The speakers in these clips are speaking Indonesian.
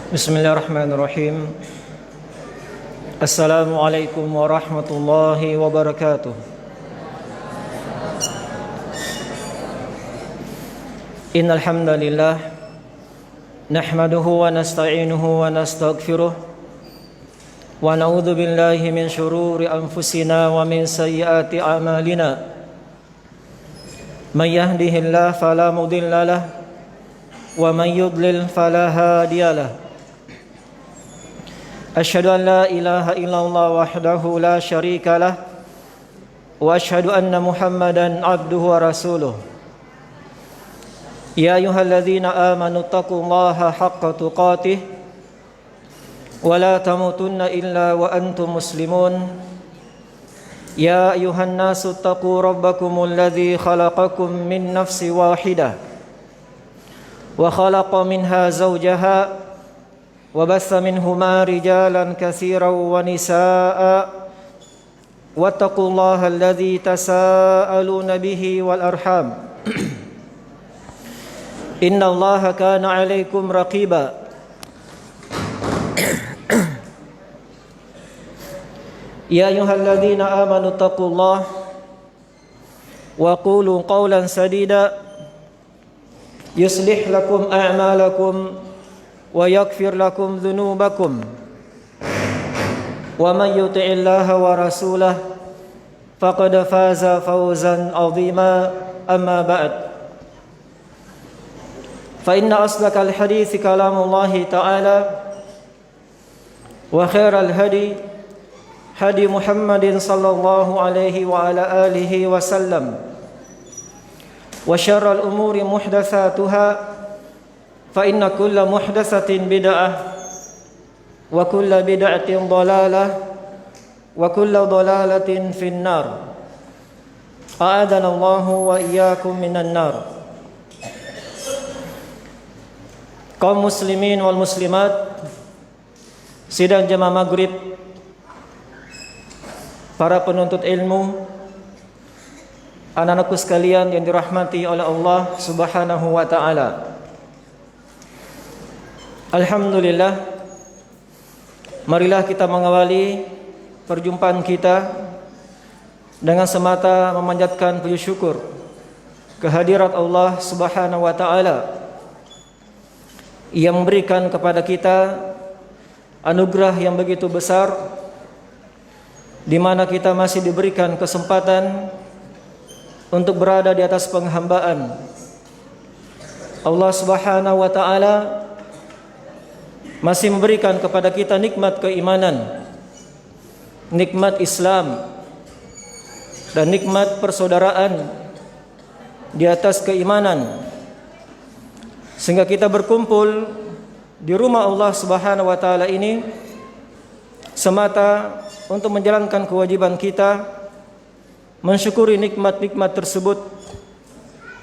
Bismillahirrahmanirrahim. Assalamualaikum warahmatullahi wabarakatuh. Innal hamdalillah nahmaduhu wa nasta'inuhu wa nastaghfiruh wa na'udzu billahi min shururi anfusina wa min sayyiati a'malina. May yahdihillahu fala mudilla lahu wa may yudlil fala hadiya lahu. Asyhadu an la ilaha illallah wahdahu la syarika lah wa asyhadu anna Muhammadan abduhu wa rasuluh. Ya ayyuhalladzina amanu taqullaha haqqa tuqatih wa la tamutunna illa wa antum muslimun. Ya ayyuhan nasu taqu rabbakumul ladzi khalaqakum min nafsin wahidah wa khalaqa minha zawjaha وبث منهما رجالا كثيرا ونساء واتقوا الله الذي تساءلون به والأرحام إن الله كان عليكم رقيبا يا أيها الذين آمنوا اتقوا الله وقولوا قولا سديدا يصلح لكم أعمالكم ويغفر لكم ذنوبكم ومن يطع الله ورسوله فقد فاز فوزا عظيما أما بعد فإن أصدق الحديث كلام الله تعالى وخير الهدي هدي محمد صلى الله عليه وعلى آله وسلم وشر الأمور محدثاتها فإن كل محدثة بدعة وكل بدعة ضلالة وكل ضلالة في النار أعاذنا الله وإياكم من النار. Kaum muslimin wal muslimat, sidang jamaah maghrib, para penuntut ilmu, anak-anakku sekalian yang dirahmati oleh Allah Subhanahu wa taala. Alhamdulillah, marilah kita mengawali perjumpaan kita dengan semata memanjatkan puji syukur kehadirat Allah Subhanahu wa taala yang memberikan kepada kita anugerah yang begitu besar, di mana kita masih diberikan kesempatan untuk berada di atas penghambaan Allah Subhanahu wa taala. Masih memberikan kepada kita nikmat keimanan, nikmat Islam, dan nikmat persaudaraan di atas keimanan, sehingga kita berkumpul di rumah Allah Subhanahu wa taala ini semata untuk menjalankan kewajiban kita, mensyukuri nikmat-nikmat tersebut.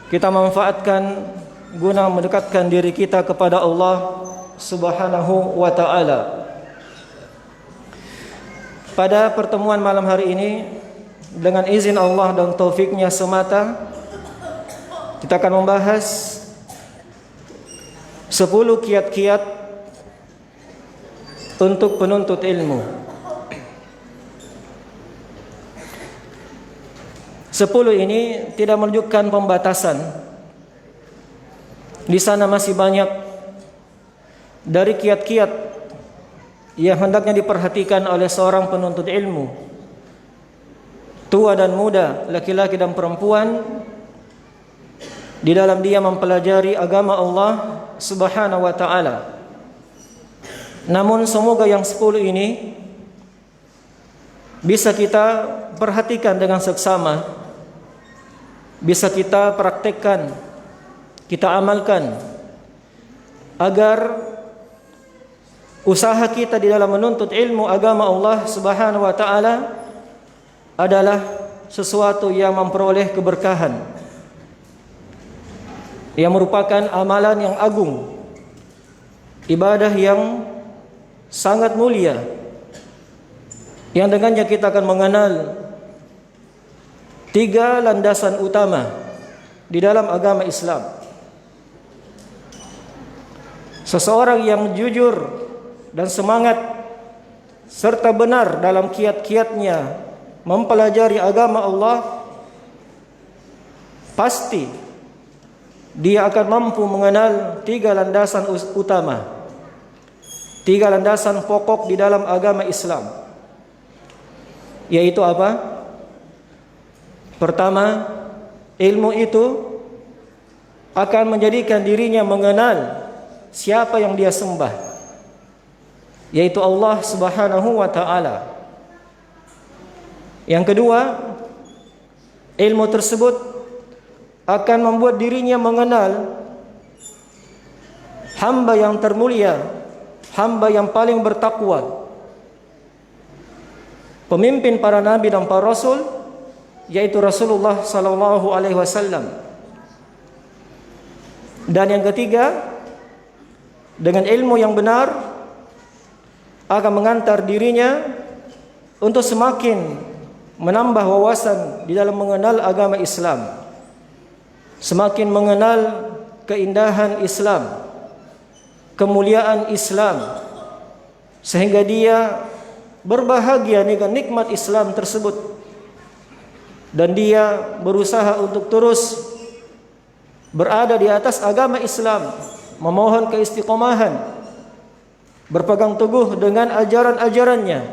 Kita manfaatkan guna mendekatkan diri kita kepada Allah Subhanahu wa ta'ala. Pada pertemuan malam hari ini, dengan izin Allah dan taufiknya semata, kita akan membahas 10 kiat-kiat untuk penuntut ilmu. 10 ini tidak menunjukkan pembatasan. Di sana masih banyak dari kiat-kiat yang hendaknya diperhatikan oleh seorang penuntut ilmu, tua dan muda, laki-laki dan perempuan, di dalam dia mempelajari agama Allah Subhanahu wa taala. Namun semoga yang 10 ini bisa kita perhatikan dengan seksama, bisa kita praktekkan, kita amalkan, agar usaha kita di dalam menuntut ilmu agama Allah Subhanahu wa taala adalah sesuatu yang memperoleh keberkahan, yang merupakan amalan yang agung, ibadah yang sangat mulia, yang dengannya kita akan mengenal 3 landasan utama di dalam agama Islam. Seseorang yang jujur dan semangat serta benar dalam kiat-kiatnya mempelajari agama Allah, pasti dia akan mampu mengenal 3 landasan utama, 3 landasan pokok di dalam agama Islam. Yaitu apa? Pertama, ilmu itu akan menjadikan dirinya mengenal siapa yang dia sembah, yaitu Allah Subhanahu wa ta'ala. Yang kedua, ilmu tersebut akan membuat dirinya mengenal hamba yang termulia, hamba yang paling bertakwa, pemimpin para nabi dan para rasul, yaitu Rasulullah sallallahu alaihi wasallam. Dan yang ketiga, dengan ilmu yang benar akan mengantar dirinya untuk semakin menambah wawasan di dalam mengenal agama Islam, semakin mengenal keindahan Islam, kemuliaan Islam, sehingga dia berbahagia dengan nikmat Islam tersebut, dan dia berusaha untuk terus berada di atas agama Islam, memohon keistiqomahan, berpegang teguh dengan ajaran-ajarannya,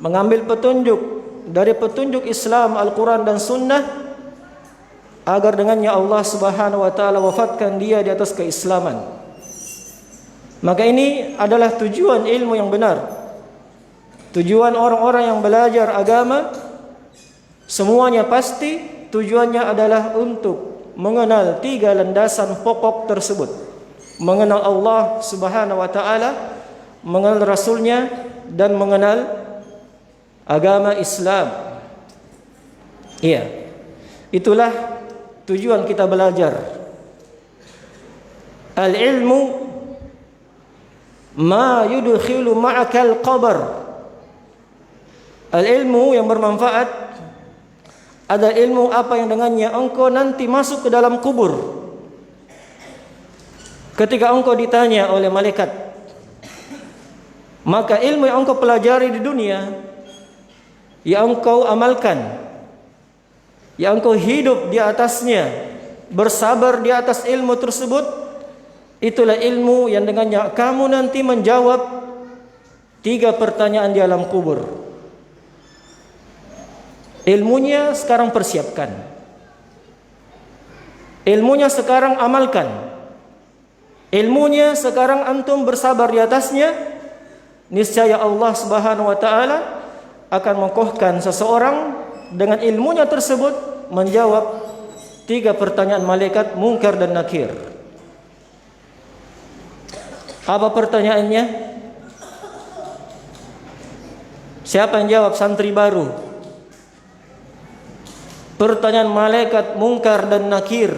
mengambil petunjuk dari petunjuk Islam, Al-Quran dan Sunnah, agar dengannya Allah Subhanahu wa ta'ala wafatkan dia di atas keislaman. Maka ini adalah tujuan ilmu yang benar, tujuan orang-orang yang belajar agama. Semuanya pasti tujuannya adalah untuk mengenal 3 landasan pokok tersebut: mengenal Allah Subhanahu wa ta'ala, mengenal Rasulnya, dan mengenal agama Islam. Iya, itulah tujuan kita belajar. Al-ilmu ma yudkhilu ma'akal qabr. Al-ilmu yang bermanfaat ada ilmu apa yang dengannya engkau nanti masuk ke dalam kubur. Ketika engkau ditanya oleh malaikat, maka ilmu yang engkau pelajari di dunia, yang engkau amalkan, yang engkau hidup di atasnya, bersabar di atas ilmu tersebut, itulah ilmu yang dengannya kamu nanti menjawab 3 pertanyaan di alam kubur. Ilmunya sekarang persiapkan, ilmunya sekarang amalkan, ilmunya sekarang antum bersabar di atasnya. Niscaya Allah Subhanahu wa ta'ala akan mengokohkan seseorang dengan ilmunya tersebut menjawab 3 pertanyaan malaikat Munkar dan Nakir. Apa pertanyaannya? Siapa yang jawab? Santri baru. Pertanyaan malaikat Munkar dan Nakir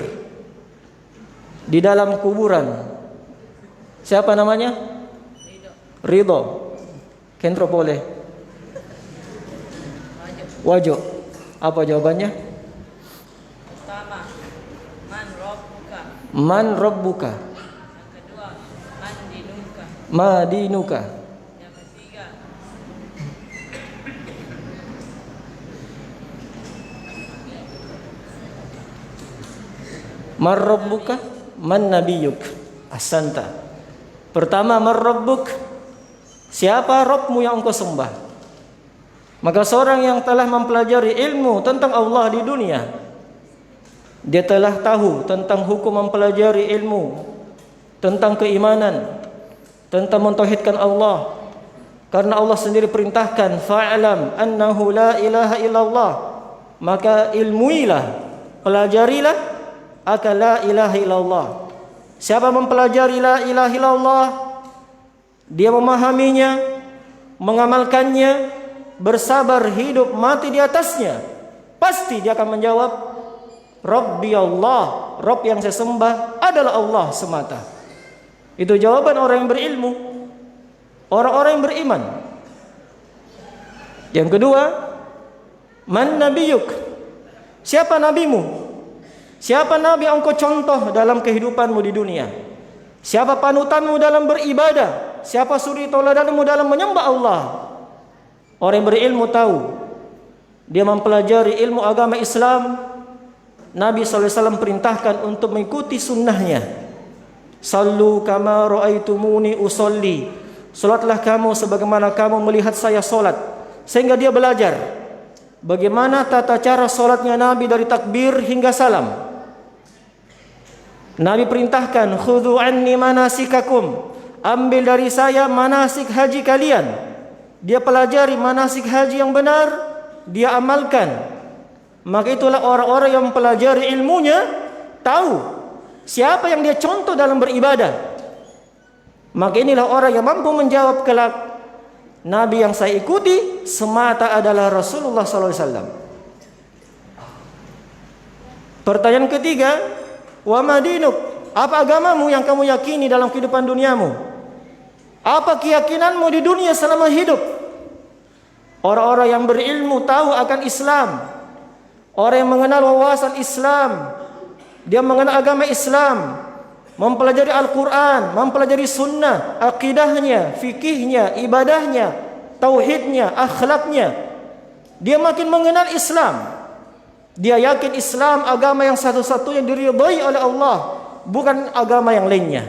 di dalam kuburan. Siapa namanya? Ridho. Kentro boleh. Wajo. Apa jawabannya? Pertama, man rabbuka. Man rabbuka. Yang kedua, man dinuka. Ma dinuka. Yang ketiga, Man rabbuka, man nabiyuk. Ahsanta. Pertama, man rabbuk. Siapa Rabbmu yang engkau sembah? Maka seorang yang telah mempelajari ilmu tentang Allah di dunia, dia telah tahu tentang hukum mempelajari ilmu, tentang keimanan, tentang mentauhidkan Allah. Karena Allah sendiri perintahkan, fa'lam annahu la ilaha illallah. Maka ilmuilah, pelajarilah akan la ilaha illallah. Siapa mempelajari la ilaha illallah, dia memahaminya, mengamalkannya, bersabar hidup mati di atasnya, pasti dia akan menjawab, Rabbi Allah, Rabb yang saya sembah adalah Allah semata. Itu jawaban orang yang berilmu, orang-orang yang beriman. Yang kedua, man nabiyuk. Siapa nabimu? Siapa nabi yang engkau contoh dalam kehidupanmu di dunia? Siapa panutanmu dalam beribadah? Siapa suri tauladanmu dalam menyembah Allah? Orang yang berilmu tahu. Dia mempelajari ilmu agama Islam. Nabi SAW perintahkan untuk mengikuti sunnahnya. Sallu kama ra'aitumuni usolli. Salatlah kamu sebagaimana kamu melihat saya salat. Sehingga dia belajar bagaimana tata cara salatnya Nabi dari takbir hingga salam. Nabi perintahkan, khudhu anni manasikakum. Ambil dari saya manasik haji kalian. Dia pelajari manasik haji yang benar, dia amalkan. Maka itulah orang-orang yang mempelajari ilmunya tahu siapa yang dia contoh dalam beribadah. Maka inilah orang yang mampu menjawab kelak, Nabi yang saya ikuti semata adalah Rasulullah SAW. Pertanyaan ketiga, wa madinuk, apa agamamu yang kamu yakini dalam kehidupan duniamu? Apa keyakinanmu di dunia selama hidup? Orang-orang yang berilmu tahu akan Islam. Orang yang mengenal wawasan Islam, dia mengenal agama Islam, mempelajari Al-Quran, mempelajari sunnah, akidahnya, fikihnya, ibadahnya, tauhidnya, akhlaknya. Dia makin mengenal Islam. Dia yakin Islam agama yang satu-satunya diridhai oleh Allah, bukan agama yang lainnya.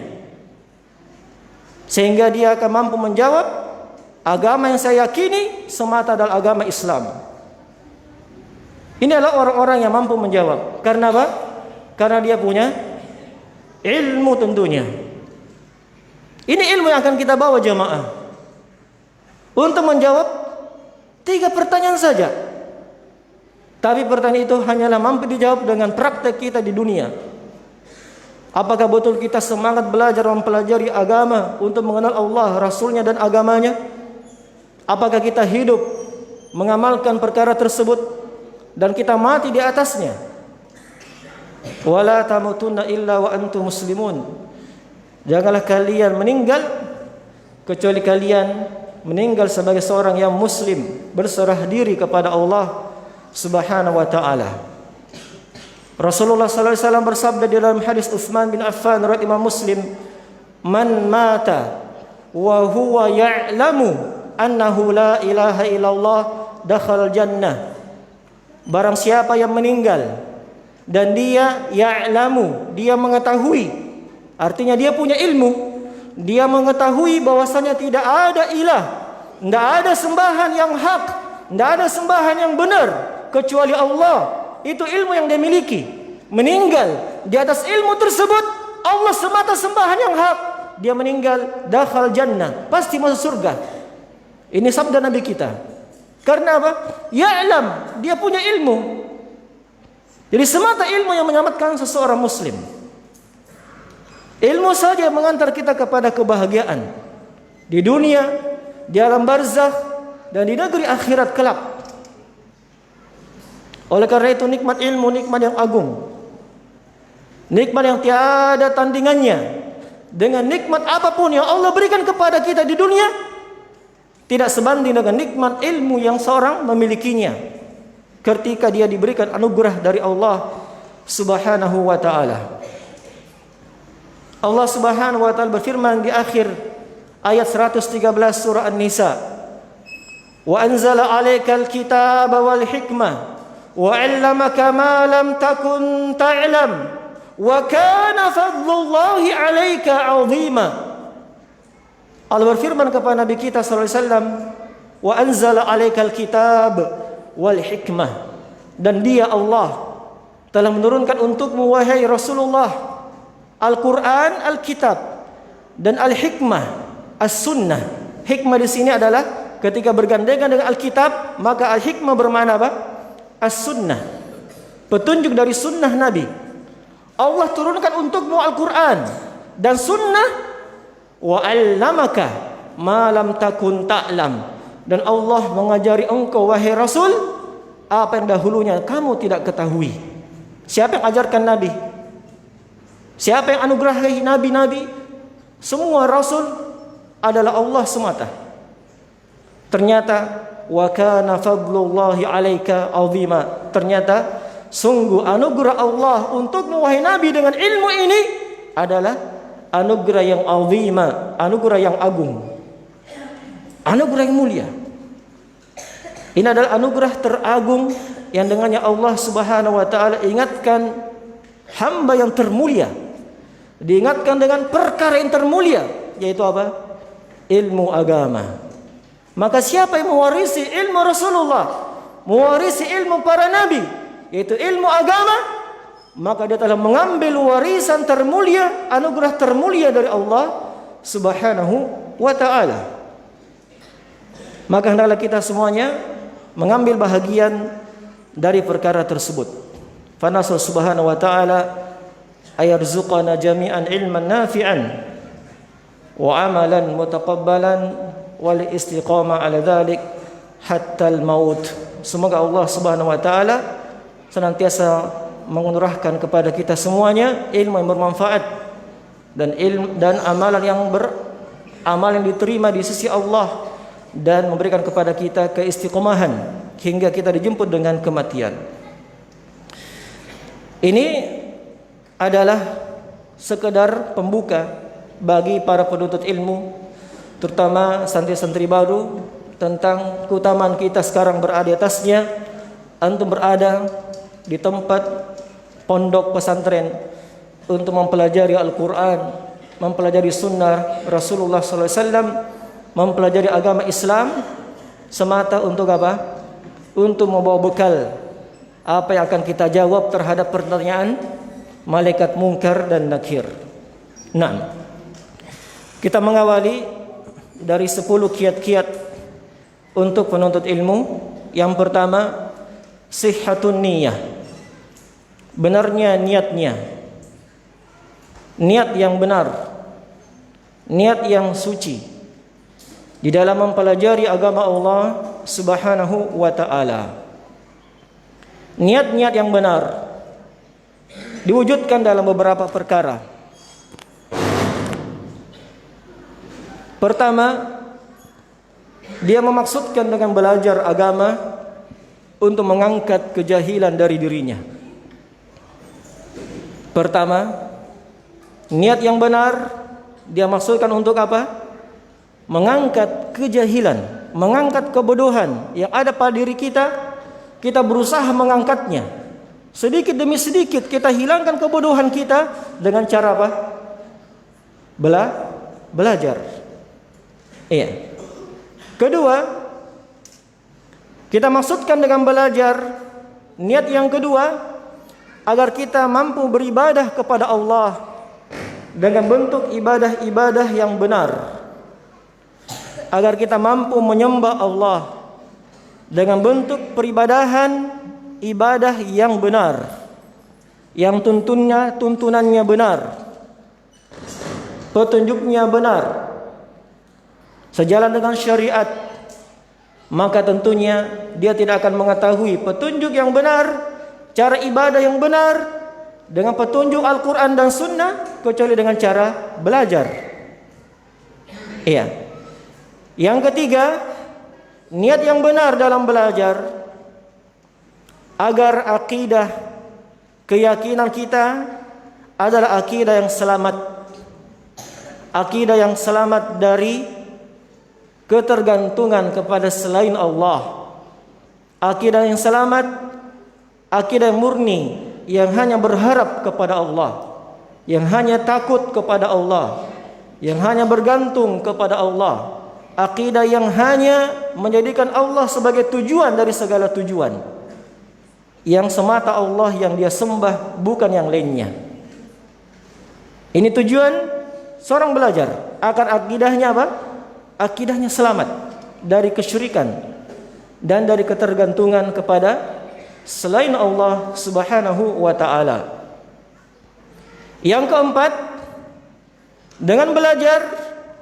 Sehingga dia akan mampu menjawab, agama yang saya yakini semata adalah agama Islam. Ini adalah orang-orang yang mampu menjawab. Karena apa? Karena dia punya ilmu tentunya. Ini ilmu yang akan kita bawa jamaah untuk menjawab 3 pertanyaan saja. Tapi pertanyaan itu hanyalah mampu dijawab dengan praktek kita di dunia. Apakah betul kita semangat belajar mempelajari agama untuk mengenal Allah, Rasulnya dan agamanya? Apakah kita hidup mengamalkan perkara tersebut dan kita mati di atasnya? Wala tamutunna illa wa antum muslimun. Janganlah kalian meninggal kecuali kalian meninggal sebagai seorang yang muslim, berserah diri kepada Allah Subhanahu wa taala. Rasulullah sallallahu alaihi wasallam bersabda di dalam hadis Utsman bin Affan riwayat Imam Muslim, "Man mata wa huwa ya'lamu annahu la ilaha illallah dakhala jannah." Barang siapa yang meninggal dan dia ya'lamu, dia mengetahui, artinya dia punya ilmu, dia mengetahui bahwasanya tidak ada ilah, tidak ada sembahan yang hak, tidak ada sembahan yang benar kecuali Allah. Itu ilmu yang dia miliki. Meninggal di atas ilmu tersebut, Allah semata sembahan yang hak, dia meninggal dakhal jannah, pasti masuk surga. Ini sabda Nabi kita. Karena apa? Ya'lam, dia punya ilmu. Jadi semata ilmu yang menyelamatkan seseorang muslim. Ilmu saja yang mengantar kita kepada kebahagiaan di dunia, di alam barzakh, dan di negeri akhirat kelak. Oleh karena itu nikmat ilmu nikmat yang agung, nikmat yang tiada tandingannya. Dengan nikmat apapun yang Allah berikan kepada kita di dunia, tidak sebanding dengan nikmat ilmu yang seorang memilikinya ketika dia diberikan anugerah dari Allah Subhanahu wa taala. Allah Subhanahu wa taala berfirman di akhir ayat 113 surah An-Nisa, "Wa anzala 'alaikal kitaba wal hikmah wa 'allamaka ma lam takun ta'lam wa kana fadlullahi 'alaika 'azima." Allah berfirman kepada Nabi kita sallallahu alaihi wasallam, "Wa anzala 'alaikal kitab wal hikmah." Dan dia Allah telah menurunkan untukmu wahai Rasulullah Al-Qur'an, Al-Kitab dan Al-Hikmah, As-Sunnah. Hikmah di sini adalah ketika bergandengan dengan Al-Kitab, maka Al-Hikmah bermakna apa? As-Sunnah. Petunjuk dari sunnah Nabi. Allah turunkan untukmu Al-Qur'an dan sunnah. Wa 'allamaka ma lam takun ta'lam, dan Allah mengajari engkau wahai Rasul apa yang dahulunya kamu tidak ketahui. Siapa yang ajarkan Nabi? Siapa yang anugerahi nabi-nabi? Semua rasul adalah Allah semata. Ternyata wa kana fadlullahi 'alaika 'azima. Ternyata sungguh anugerah Allah untukmu wahai Nabi dengan ilmu ini adalah anugerah yang azima, anugerah yang agung, anugerah yang mulia. Ini adalah anugerah teragung yang dengannya Allah Subhanahu wa taala ingatkan hamba yang termulia. Diingatkan dengan perkara yang termulia, yaitu apa? Ilmu agama. Maka siapa yang mewarisi ilmu Rasulullah, mewarisi ilmu para nabi, yaitu ilmu agama, maka dia telah mengambil warisan termulia, anugerah termulia dari Allah Subhanahu wa taala. Maka hendaklah kita semuanya mengambil bahagian dari perkara tersebut. Fanasal subhanahu wa ta'ala ayarzuqana jami'an ilman nafi'an wa amalan mutaqabbalan wal istiqamah ala dhalik hatta al-maut. Semoga Allah Subhanahu wa taala senantiasa menganugerahkan kepada kita semuanya ilmu yang bermanfaat dan amalan yang diterima di sisi Allah, dan memberikan kepada kita keistiqomahan hingga kita dijemput dengan kematian. Ini adalah sekedar pembuka bagi para penuntut ilmu, terutama santri-santri baru, tentang keutamaan kita sekarang berada di atasnya. Antum berada di tempat pondok pesantren untuk mempelajari Al-Quran, mempelajari sunnah Rasulullah SAW, mempelajari agama Islam semata untuk apa? Untuk membawa bekal apa yang akan kita jawab terhadap pertanyaan malaikat mungkar dan nakir. Nah, kita mengawali dari 10 kiat-kiat untuk penuntut ilmu. Yang pertama, sihhatun niyah, benarnya niatnya, niat yang benar, niat yang suci di dalam mempelajari agama Allah Subhanahu wa taala. Niat-niat yang benar diwujudkan dalam beberapa perkara. Pertama, dia memaksudkan dengan belajar agama untuk mengangkat kejahilan dari dirinya. Pertama, niat yang benar dia maksudkan untuk apa? Mengangkat kejahilan, mengangkat kebodohan yang ada pada diri kita. Kita berusaha mengangkatnya. Sedikit demi sedikit kita hilangkan kebodohan kita dengan cara apa? Belajar. Iya. Kedua, kita maksudkan dengan belajar, niat yang kedua, agar kita mampu beribadah kepada Allah dengan bentuk ibadah-ibadah yang benar. Agar kita mampu menyembah Allah dengan bentuk peribadahan ibadah yang benar, yang tuntunannya benar, petunjuknya benar, sejalan dengan syariat. Maka tentunya dia tidak akan mengetahui petunjuk yang benar, cara ibadah yang benar dengan petunjuk Al-Quran dan Sunnah kecuali dengan cara belajar. Iya. Yang ketiga, niat yang benar dalam belajar agar akidah, keyakinan kita adalah akidah yang selamat. Akidah yang selamat dari ketergantungan kepada selain Allah. Akidah yang selamat, akidah yang murni, yang hanya berharap kepada Allah, yang hanya takut kepada Allah, yang hanya bergantung kepada Allah. Akidah yang hanya menjadikan Allah sebagai tujuan dari segala tujuan, yang semata Allah yang dia sembah, bukan yang lainnya. Ini tujuan seorang belajar akan akidahnya apa? Akidahnya selamat dari kesyirikan dan dari ketergantungan kepada selain Allah Subhanahu wa taala. Yang keempat, dengan belajar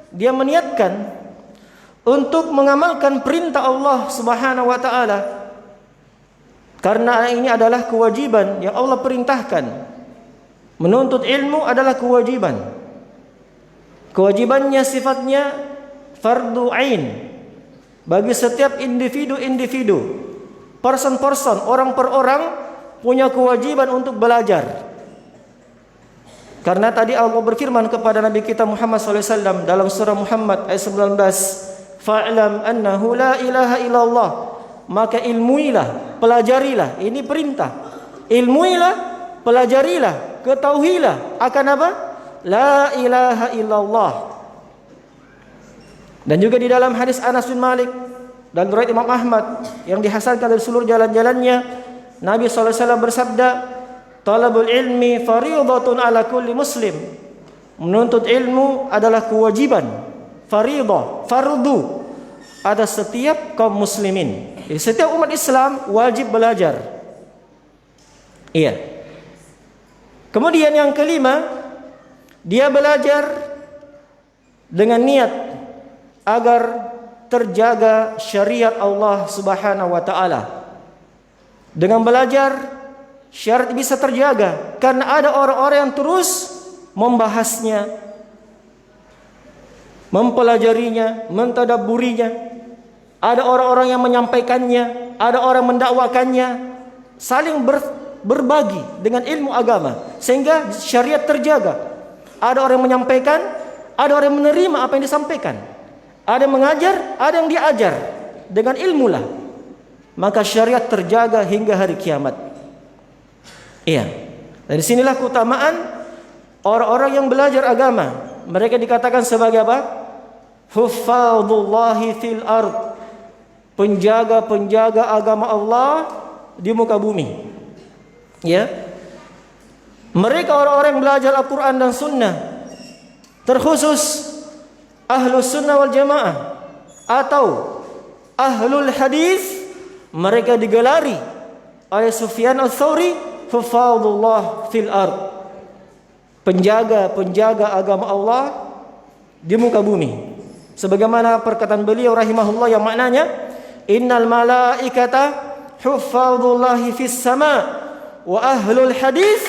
dia meniatkan untuk mengamalkan perintah Allah Subhanahu wa taala. Karena ini adalah kewajiban yang Allah perintahkan. Menuntut ilmu adalah kewajiban. Kewajibannya sifatnya fardu ain bagi setiap individu-individu, person-person, orang per orang punya kewajiban untuk belajar. Karena tadi Allah berfirman kepada Nabi kita Muhammad SAW dalam surah Muhammad ayat 19, fa'lam annahu la ilaha illallah, maka ilmuilah, pelajarilah, ini perintah. Ilmuilah, pelajarilah, ketahuilah akan apa? La ilaha illallah. Dan juga di dalam hadis Anas bin Malik dan riwayat Imam Ahmad yang dihasankan dari seluruh jalan-jalannya, Nabi SAW bersabda, talabul ilmi fariidatun ala kulli muslim. Menuntut ilmu adalah kewajiban, fariidah, fardu atas setiap kaum muslimin. Jadi setiap umat Islam wajib belajar. Iya. Kemudian yang kelima, dia belajar dengan niat agar terjaga syariat Allah Subhanahu wa taala. Dengan belajar syarat bisa terjaga karena ada orang-orang yang terus membahasnya, mempelajarinya, mentadabburinya. Ada orang-orang yang menyampaikannya, ada orang mendakwakannya, saling berbagi dengan ilmu agama sehingga syariat terjaga. Ada orang yang menyampaikan, ada orang yang menerima apa yang disampaikan. Ada yang mengajar, ada yang diajar dengan ilmu lah. Maka syariat terjaga hingga hari kiamat. Iya. Dari sinilah keutamaan orang-orang yang belajar agama. Mereka dikatakan sebagai apa? Hufadzullahi fil ard. Penjaga-penjaga agama Allah di muka bumi. Ya. Mereka orang-orang yang belajar Al-Quran dan Sunnah, terkhusus Ahlus Sunnah wal Jamaah atau Ahlul Hadis, mereka digelari oleh Sufyan Ats-Tsauri hufadhullah fil ard, penjaga-penjaga agama Allah di muka bumi. Sebagaimana perkataan beliau rahimahullah yang maknanya, innal malaikata hufadhullahi fis sama wa ahlul hadis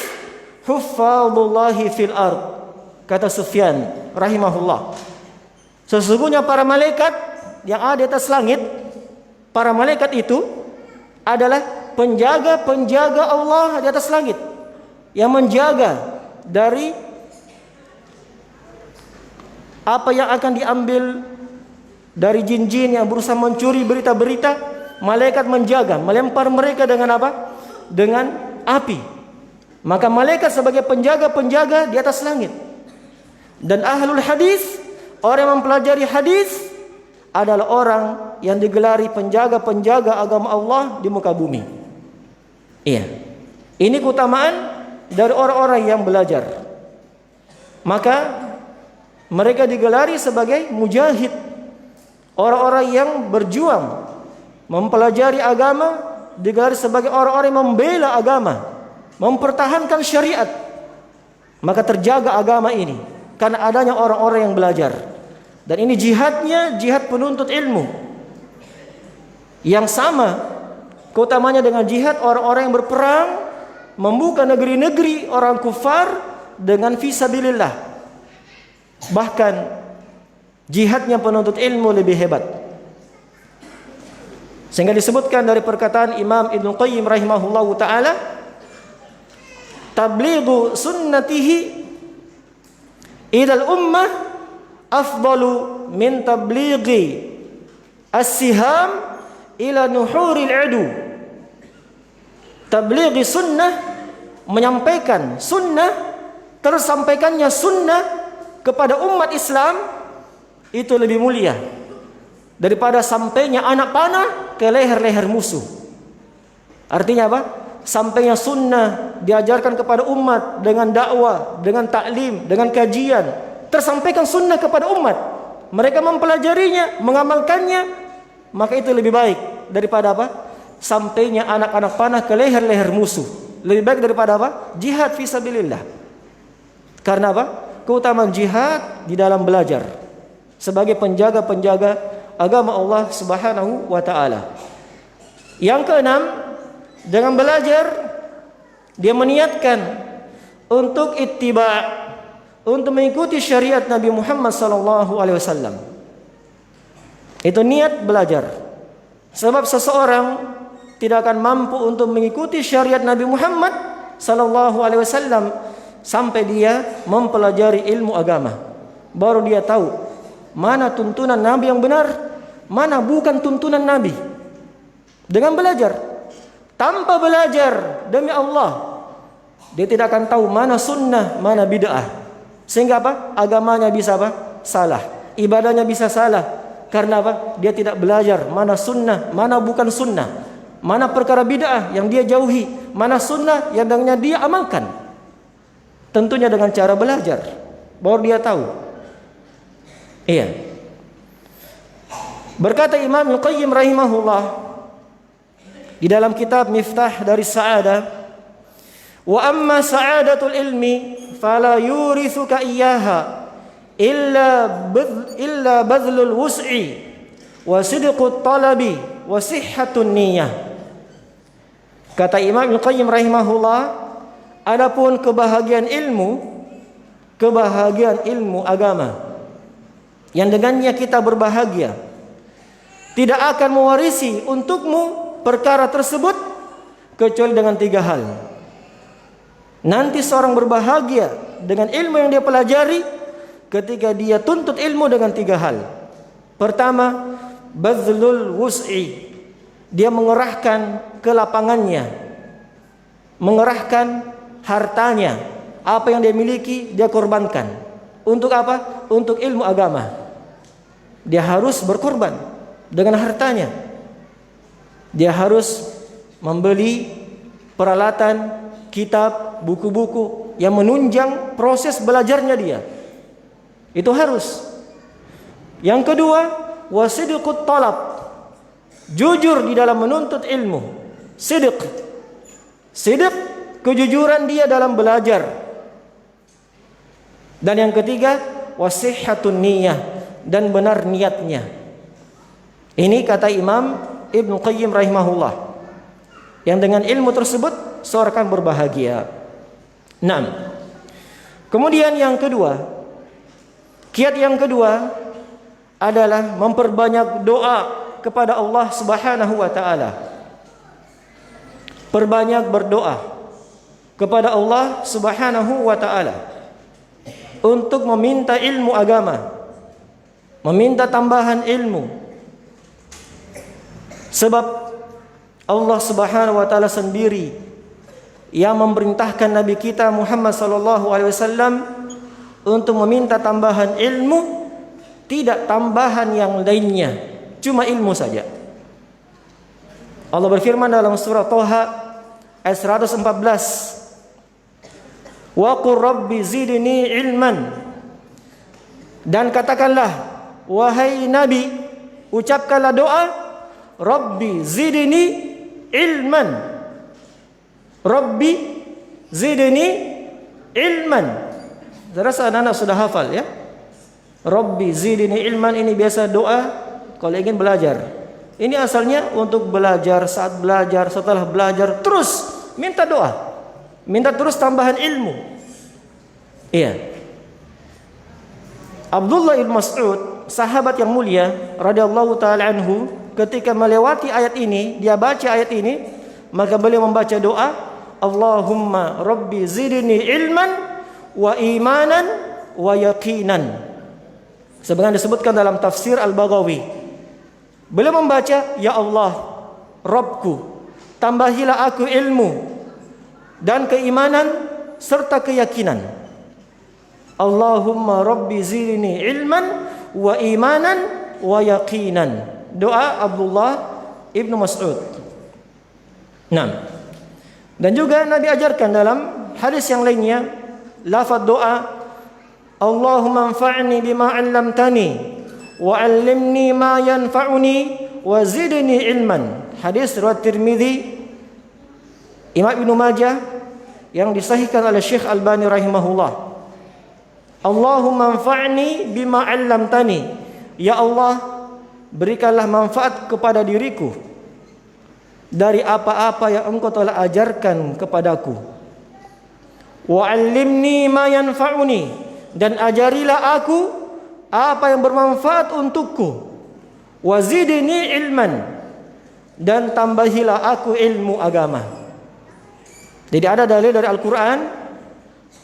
hufadhullahi fil ard. Kata Sufyan rahimahullah, sesungguhnya para malaikat yang ada di atas langit, para malaikat itu adalah penjaga-penjaga Allah di atas langit, yang menjaga dari apa yang akan diambil dari jin-jin yang berusaha mencuri berita-berita. Malaikat menjaga, melempar mereka dengan apa? Dengan api. Maka malaikat sebagai penjaga-penjaga di atas langit. Dan ahlul hadis, orang yang mempelajari hadis, adalah orang yang digelari penjaga-penjaga agama Allah di muka bumi. Iya. Ini keutamaan dari orang-orang yang belajar. Maka mereka digelari sebagai mujahid, orang-orang yang berjuang mempelajari agama, digelari sebagai orang-orang yang membela agama, mempertahankan syariat. Maka terjaga agama ini karena adanya orang-orang yang belajar. Dan ini jihadnya, jihad penuntut ilmu, yang sama keutamanya dengan jihad orang-orang yang berperang membuka negeri-negeri orang kufar dengan fisabilillah. Bahkan jihadnya penuntut ilmu lebih hebat. Sehingga disebutkan dari perkataan Imam Ibnu Qayyim rahimahullahu taala, tablighu sunnatihi ilal ummah afdalu min tablighi as-siham ila nuhuril adu. Tablighi sunnah, menyampaikan sunnah, tersampaikannya sunnah kepada umat Islam, itu lebih mulia daripada sampainya anak panah ke leher-leher musuh. Artinya apa? Sampainya sunnah diajarkan kepada umat dengan dakwah, dengan taklim, dengan kajian, tersampaikan sunnah kepada umat, mereka mempelajarinya, mengamalkannya, maka itu lebih baik daripada apa? Sampainya anak-anak panah ke leher-leher musuh. Lebih baik daripada apa? Jihad fisabilillah. Karena apa? Keutamaan jihad di dalam belajar sebagai penjaga-penjaga agama Allah Subhanahu wa taala. Yang keenam, dengan belajar dia meniatkan untuk ittiba', untuk mengikuti syariat Nabi Muhammad sallallahu alaihi wasallam. Itu niat belajar. Sebab seseorang tidak akan mampu untuk mengikuti syariat Nabi Muhammad sallallahu alaihi wasallam sampai dia mempelajari ilmu agama. Baru dia tahu mana tuntunan Nabi yang benar, mana bukan tuntunan Nabi. Dengan belajar. Tanpa belajar, demi Allah, dia tidak akan tahu mana sunnah, mana bid'ah. Sehingga apa? Agamanya bisa apa? Salah. Ibadahnya bisa salah. Karena apa? Dia tidak belajar mana sunnah, mana bukan sunnah. Mana perkara bid'ah yang dia jauhi, mana sunnah yang dengannya dia amalkan. Tentunya dengan cara belajar. Baru dia tahu. Iya. Berkata Imam Al-Qayyim rahimahullah di dalam kitab Miftah dari Sa'adah, wa amma sa'adatul ilmi fala yurithuka iyyaha illa badlul wus'i wa sidqut talabi wa sihhatun niyyah. Kata Imam Al-Qayyim rahimahullah, adapun kebahagiaan ilmu agama yang dengannya kita berbahagia, tidak akan mewarisi untukmu perkara tersebut kecuali dengan 3 hal. Nanti seorang berbahagia dengan ilmu yang dia pelajari ketika dia tuntut ilmu dengan 3 hal. Pertama, bazlul wus'i. Dia mengerahkan kelapangannya, mengerahkan hartanya, apa yang dia miliki dia korbankan. Untuk apa? Untuk ilmu agama. Dia harus berkorban dengan hartanya. Dia harus membeli peralatan, kitab, buku-buku yang menunjang proses belajarnya dia. Itu harus. Yang kedua, wasidqut talab. Jujur di dalam menuntut ilmu. Sidq, kejujuran dia dalam belajar. Dan yang ketiga, wasihhatun niyyah, dan benar niatnya. Ini kata Imam Ibnu Qayyim rahimahullah. Yang dengan ilmu tersebut seorang akan berbahagia. 6. Kemudian yang kedua, kiat yang kedua adalah memperbanyak doa kepada Allah Subhanahu wa taala. Perbanyak berdoa kepada Allah Subhanahu wa taala untuk meminta ilmu agama, meminta tambahan ilmu. Sebab Allah Subhanahu wa taala sendiri yang memerintahkan Nabi kita Muhammad sallallahu alaihi wasallam untuk meminta tambahan ilmu, tidak tambahan yang lainnya, cuma ilmu saja. Allah berfirman dalam surah Thaha ayat 114, wa qur rabbi zidni ilman, dan katakanlah wahai Nabi, ucapkanlah doa, Rabbi zidni ilman, Rabbi zidni ilman. Saya rasa anak-anak sudah hafal ya. Rabbi zidni ilman ini biasa doa kalau ingin belajar. Ini asalnya untuk belajar, saat belajar, setelah belajar, terus minta doa. Minta terus tambahan ilmu. Iya. Abdullah bin Mas'ud, sahabat yang mulia radhiyallahu taala anhu, ketika melewati ayat ini, dia baca ayat ini, maka beliau membaca doa, Allahumma rabbi zidni ilman wa imanan wa yaqinan. Sebagaimana disebutkan dalam tafsir Al-Baghawi. Beliau membaca, ya Allah, Rabbku, tambahilah aku ilmu dan keimanan serta keyakinan. Allahumma rabbi zidni ilman wa imanan wa yaqinan. Doa Abdullah ibnu Mas'ud. 6. Dan juga Nabi ajarkan dalam hadis yang lainnya lafaz doa, Allahumma anfa'ni bima 'allamtani wa 'allimni ma yanfa'uni wa zidni ilman. Hadis riwayat Tirmizi, Imam Ibnu Majah, yang disahihkan oleh Syekh Albani rahimahullah. Allahumma anfa'ni bima 'allamtani. Ya Allah, berikanlah manfaat kepada diriku dari apa-apa yang Engkau telah ajarkan kepadaku. Wa 'allimni ma yanfa'uni, dan ajarilah aku apa yang bermanfaat untukku. Wa zidni ilman, dan tambahilah aku ilmu agama. Jadi ada dalil dari Al-Quran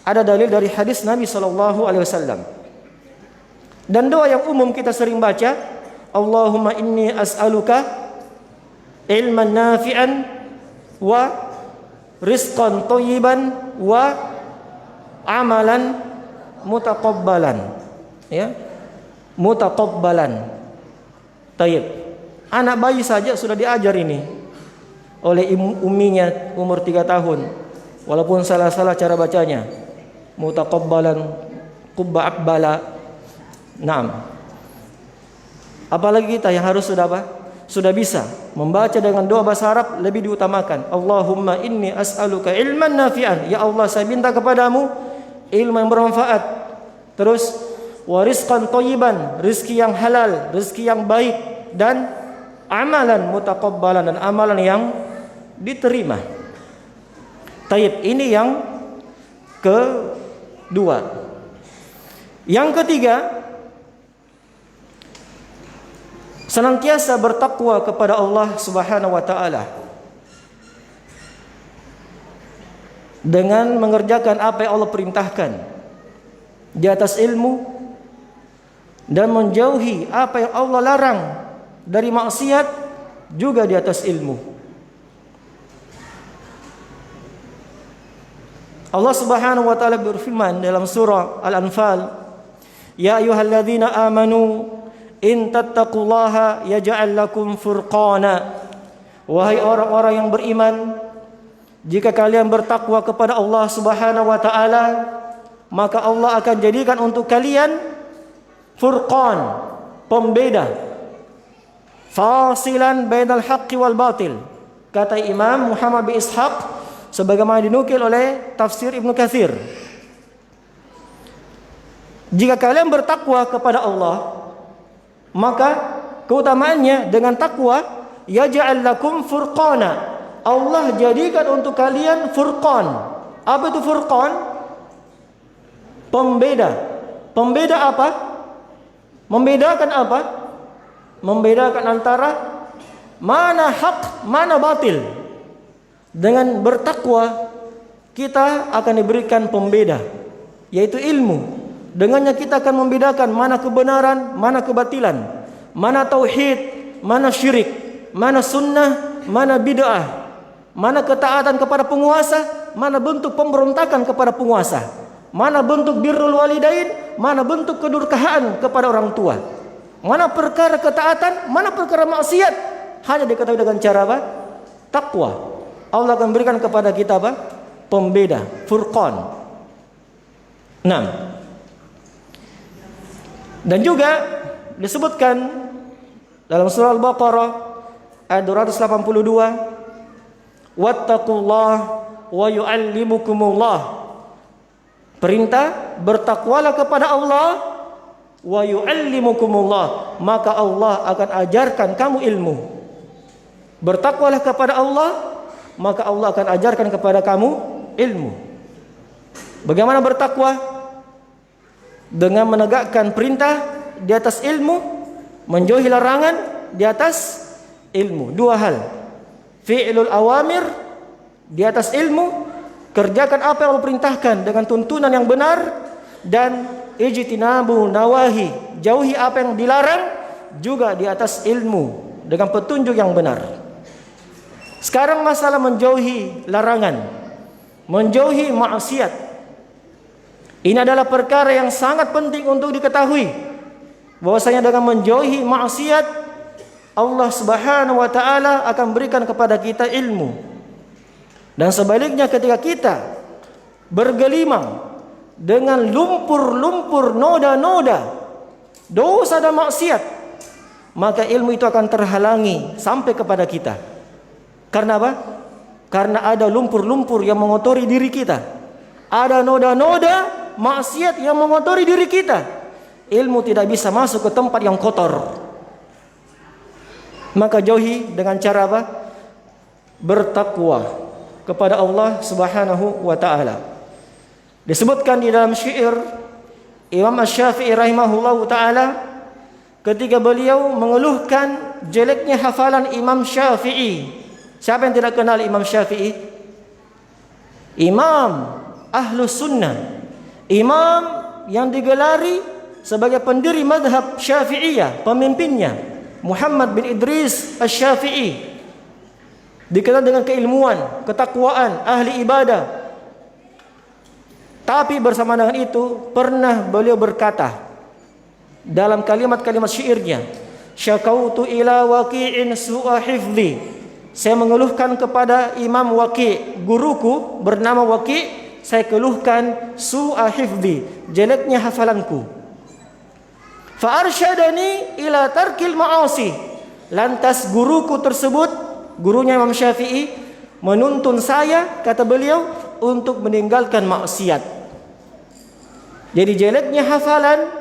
ada dalil dari hadis Nabi SAW. Dan doa yang umum kita sering baca, Allahumma inni as'aluka ilman nafi'an wa rizqan thayyiban wa amalan mutaqabbalan. Ya, mutaqabbalan. Tayyib. Anak bayi saja sudah diajar ini oleh umminya umur 3 tahun. Walaupun salah-salah cara bacanya. Mutaqabbalan, qubba aqbala. Naam. Apalagi kita yang harus sudah apa? Sudah bisa membaca dengan doa bahasa Arab lebih diutamakan. Allahumma inni as'aluka ilman nafi'an. Ya Allah, saya minta kepadamu ilmu yang bermanfaat. Terus wa rizqan thayyiban, rezeki yang halal, rezeki yang baik, dan amalan mutaqabbalan, dan amalan yang diterima. Taib, ini yang kedua. Yang ketiga, senantiasa bertakwa kepada Allah Subhanahu wa taala dengan mengerjakan apa yang Allah perintahkan di atas ilmu, dan menjauhi apa yang Allah larang dari maksiat juga di atas ilmu. Allah Subhanahu wa taala berfirman dalam surah Al-Anfal, "Ya ayyuhalladzina amanu in tattaqullaha yaj'al lakum furqana." Wahai orang-orang yang beriman, jika kalian bertakwa kepada Allah Subhanahu wa taala, maka Allah akan jadikan untuk kalian furqan, pembeda, fasilan bainal haqqi wal batil. Kata Imam Muhammad bin Ishaq sebagaimana dinukil oleh tafsir Ibnu Katsir. Jika kalian bertakwa kepada Allah, maka keutamaannya dengan takwa, yaj'al lakum furqana. Allah jadikan untuk kalian furqan. Apa itu furqan? Pembeda. Pembeda apa? Membedakan apa? Membedakan antara mana hak, mana batil. Dengan bertakwa kita akan diberikan pembeda, yaitu ilmu. Dengannya kita akan membedakan mana kebenaran, mana kebatilan, mana tauhid, mana syirik, mana sunnah, mana bid'ah, mana ketaatan kepada penguasa, mana bentuk pemberontakan kepada penguasa, mana bentuk birrul walidain, mana bentuk kedurkaan kepada orang tua, mana perkara ketaatan, mana perkara maksiat. Hanya diketahui dengan cara apa? Takwa. Allah akan berikan kepada kita apa? Pembeda, furqan. 6. Dan juga disebutkan dalam surah Al-Baqarah ayat 282, wattaqullah wa yu'allimukumullah. Perintah bertakwalah kepada Allah, wa yu'allimukumullah, maka Allah akan ajarkan kamu ilmu. Bertakwalah kepada Allah, maka Allah akan ajarkan kepada kamu ilmu. Bagaimana bertakwa? Dengan menegakkan perintah di atas ilmu, menjauhi larangan di atas ilmu. 2 hal. Fi'lul awamir di atas ilmu, kerjakan apa yang Allah perintahkan dengan tuntunan yang benar, dan ijtinabu nawahi, jauhi apa yang dilarang juga di atas ilmu dengan petunjuk yang benar. Sekarang masalah menjauhi larangan, menjauhi maksiat. Ini adalah perkara yang sangat penting untuk diketahui, bahwasanya dengan menjauhi maksiat, Allah Subhanahu wa taala akan berikan kepada kita ilmu. Dan sebaliknya, ketika kita bergelimang dengan lumpur-lumpur, noda-noda dosa dan maksiat, maka ilmu itu akan terhalangi sampai kepada kita. Karena apa? Karena ada lumpur-lumpur yang mengotori diri kita, ada noda-noda maksiat yang mengotori diri kita. Ilmu tidak bisa masuk ke tempat yang kotor. Maka jauhi dengan cara apa? Bertakwa kepada Allah Subhanahu wa taala. Disebutkan di dalam syair Imam Asy-Syafi'i rahimahullahu taala, ketika beliau mengeluhkan jeleknya hafalan Imam Syafi'i. Siapa yang tidak kenal Imam Syafi'i? Imam Ahlus Sunnah, imam yang digelari sebagai pendiri madhab Syafi'iyah, pemimpinnya Muhammad bin Idris Asy-Syafi'i, dikenal dengan keilmuan, ketakwaan, ahli ibadah. Tapi bersama dengan itu pernah beliau berkata dalam kalimat-kalimat syairnya, syakautu ila waqi'in su'a hifdhi, saya mengeluhkan kepada Imam Waqi', guruku bernama Waqi', saya keluhkan su'a hifdhi, jeleknya hafalanku. Fa arsyadani ila tarkil ma'asi, lantas guruku tersebut, gurunya Imam Syafi'i, menuntun saya, kata beliau, untuk meninggalkan maksiat. Jadi jeleknya hafalan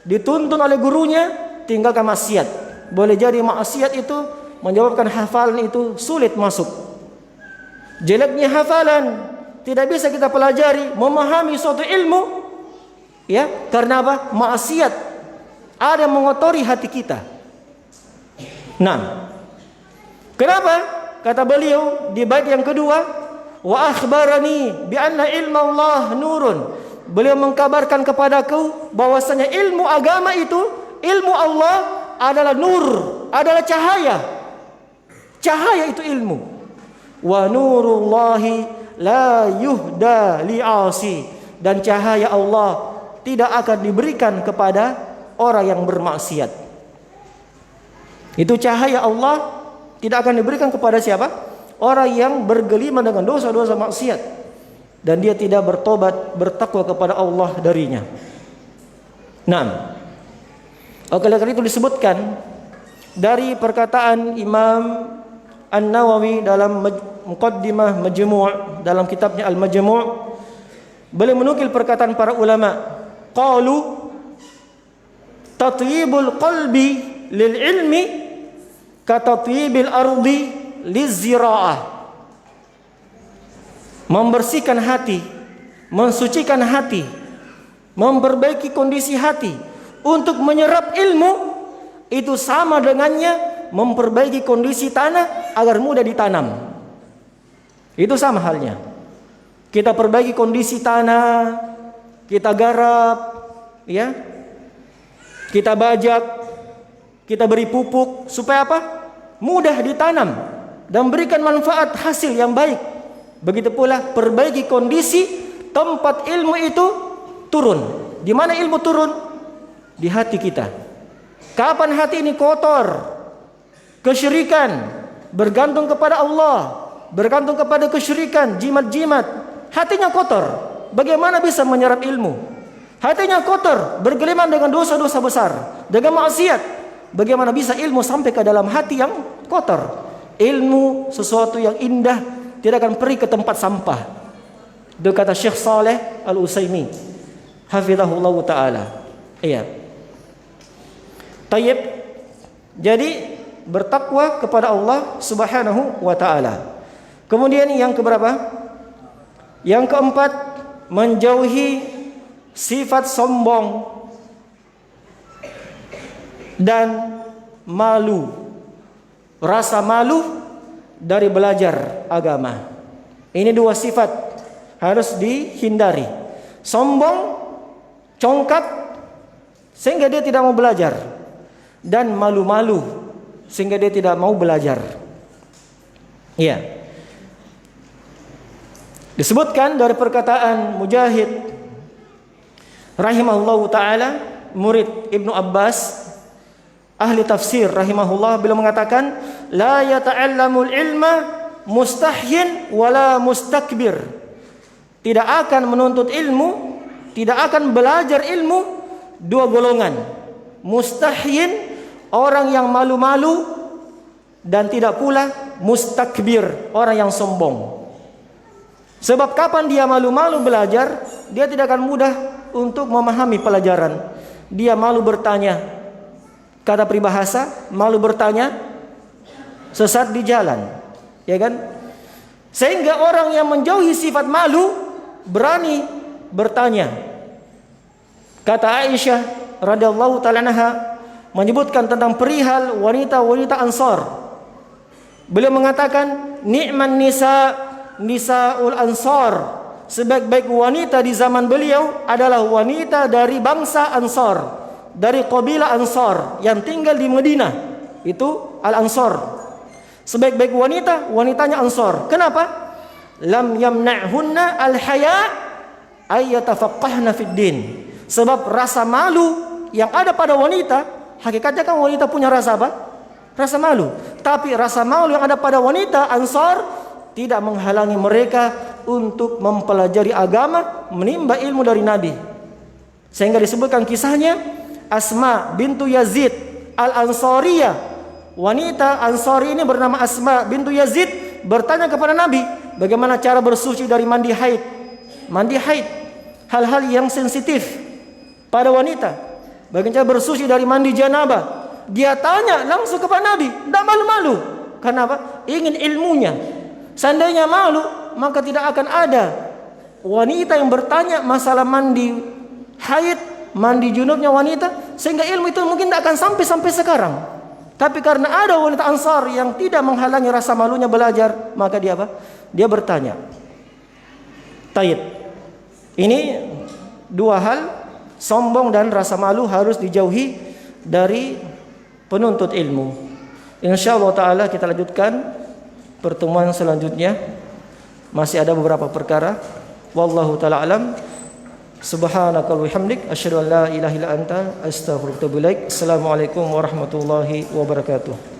dituntun oleh gurunya, tinggalkan maksiat. Boleh jadi maksiat itu menyebabkan hafalan itu sulit masuk. Jeleknya hafalan, tidak bisa kita pelajari, memahami suatu ilmu, ya, karena apa? Maksiat ada yang mengotori hati kita. Nah, kenapa? Kata beliau di bait yang kedua, wa akhbarani bi anna ilma Allah nurun. Beliau mengkabarkan kepadaku bahwasanya ilmu agama itu, ilmu Allah adalah nur, adalah cahaya. Cahaya itu ilmu. Wa nurullahi la yuhda li'asi, dan cahaya Allah tidak akan diberikan kepada orang yang bermaksiat. Itu cahaya Allah tidak akan diberikan kepada siapa? Orang yang bergelimang dengan dosa-dosa maksiat dan dia tidak bertobat, bertakwa kepada Allah darinya. Nah, oleh karena itu disebutkan dari perkataan Imam An-Nawawi dalam Muqaddimah Majmu', dalam kitabnya Al-Majmu', beliau menukil perkataan para ulama, qalu tatyibul qalbi lil ilmi katatyibil ardi lizira'ah. Membersihkan hati, mensucikan hati, memperbaiki kondisi hati untuk menyerap ilmu, itu sama dengannya memperbaiki kondisi tanah agar mudah ditanam. Itu sama halnya. Kita perbaiki kondisi tanah, kita garap, ya, kita bajak, kita beri pupuk supaya apa? Mudah ditanam dan berikan manfaat hasil yang baik. Begitu pula perbaiki kondisi tempat ilmu itu turun. Di mana ilmu turun? Di hati kita. Kapan hati ini kotor, kesyirikan, bergantung kepada Allah, bergantung kepada kesyirikan, jimat-jimat, hatinya kotor, bagaimana bisa menyerap ilmu? Hatinya kotor, bergelimang dengan dosa-dosa besar, dengan maksiat, bagaimana bisa ilmu sampai ke dalam hati yang kotor? Ilmu sesuatu yang indah tidak akan pergi ke tempat sampah. Itu kata Syekh Saleh Al-Utsaimin, hafizahullah taala. Iya. Tayyib. Jadi bertakwa kepada Allah Subhanahu wa taala. Kemudian yang keberapa? Yang keempat, menjauhi sifat sombong dan malu. Rasa malu dari belajar agama. Ini dua sifat harus dihindari. Sombong, congkak sehingga dia tidak mau belajar, dan malu-malu sehingga dia tidak mau belajar. Iya. Disebutkan dari perkataan Mujahid rahimahullahu taala, murid Ibnu Abbas, ahli tafsir rahimahullah, beliau mengatakan, la yata'allamul ilma mustahyin wala mustakbir. Tidak akan menuntut ilmu, tidak akan belajar ilmu dua golongan. Mustahyin, orang yang malu-malu, dan tidak pula mustakbir, orang yang sombong. Sebab kapan dia malu-malu belajar, dia tidak akan mudah untuk memahami pelajaran. Dia malu bertanya. Kata peribahasa, malu bertanya, sesat di jalan, ya kan? Sehingga orang yang menjauhi sifat malu berani bertanya. Kata Aisyah radhiyallahu taala anha menyebutkan tentang perihal wanita-wanita Ansar. Beliau mengatakan, ni'man nisaul Ansar sebaik-baik wanita di zaman beliau adalah wanita dari bangsa Ansor, dari kabilah Ansor yang tinggal di Madinah. Itu Al-Ansor. Sebaik-baik wanita, wanitanya Ansor. Kenapa? Lam yamna'hunna al-haya ay yatafaqqahna fid din. Sebab rasa malu yang ada pada wanita, hakikatnya kan wanita punya rasa apa? Rasa malu. Tapi rasa malu yang ada pada wanita Ansor tidak menghalangi mereka untuk mempelajari agama, menimba ilmu dari Nabi. Sehingga disebutkan kisahnya Asma bintu Yazid Al-Ansariyah. Wanita Ansari ini bernama Asma bintu Yazid bertanya kepada Nabi, bagaimana cara bersuci dari mandi haid. Mandi haid, hal-hal yang sensitif pada wanita. Bagaimana cara bersuci dari mandi janabah. Dia tanya langsung kepada Nabi, tidak malu-malu. Kenapa? Ingin ilmunya. Seandainya malu, maka tidak akan ada wanita yang bertanya masalah mandi haid, mandi junubnya wanita, sehingga ilmu itu mungkin tidak akan sampai sekarang. Tapi karena ada wanita Ansar yang tidak menghalangi rasa malunya belajar, maka dia apa? Dia bertanya. Taib. Ini dua hal, sombong dan rasa malu harus dijauhi dari penuntut ilmu. Insyaallah taala kita lanjutkan pertemuan selanjutnya. Masih ada beberapa perkara. Wallahu taala alam. Subhanakallahumma wa bihamdik asyhadu an la ilaha illa anta astaghfiruka wa atubu ilaik. Assalamualaikum warahmatullahi wabarakatuh.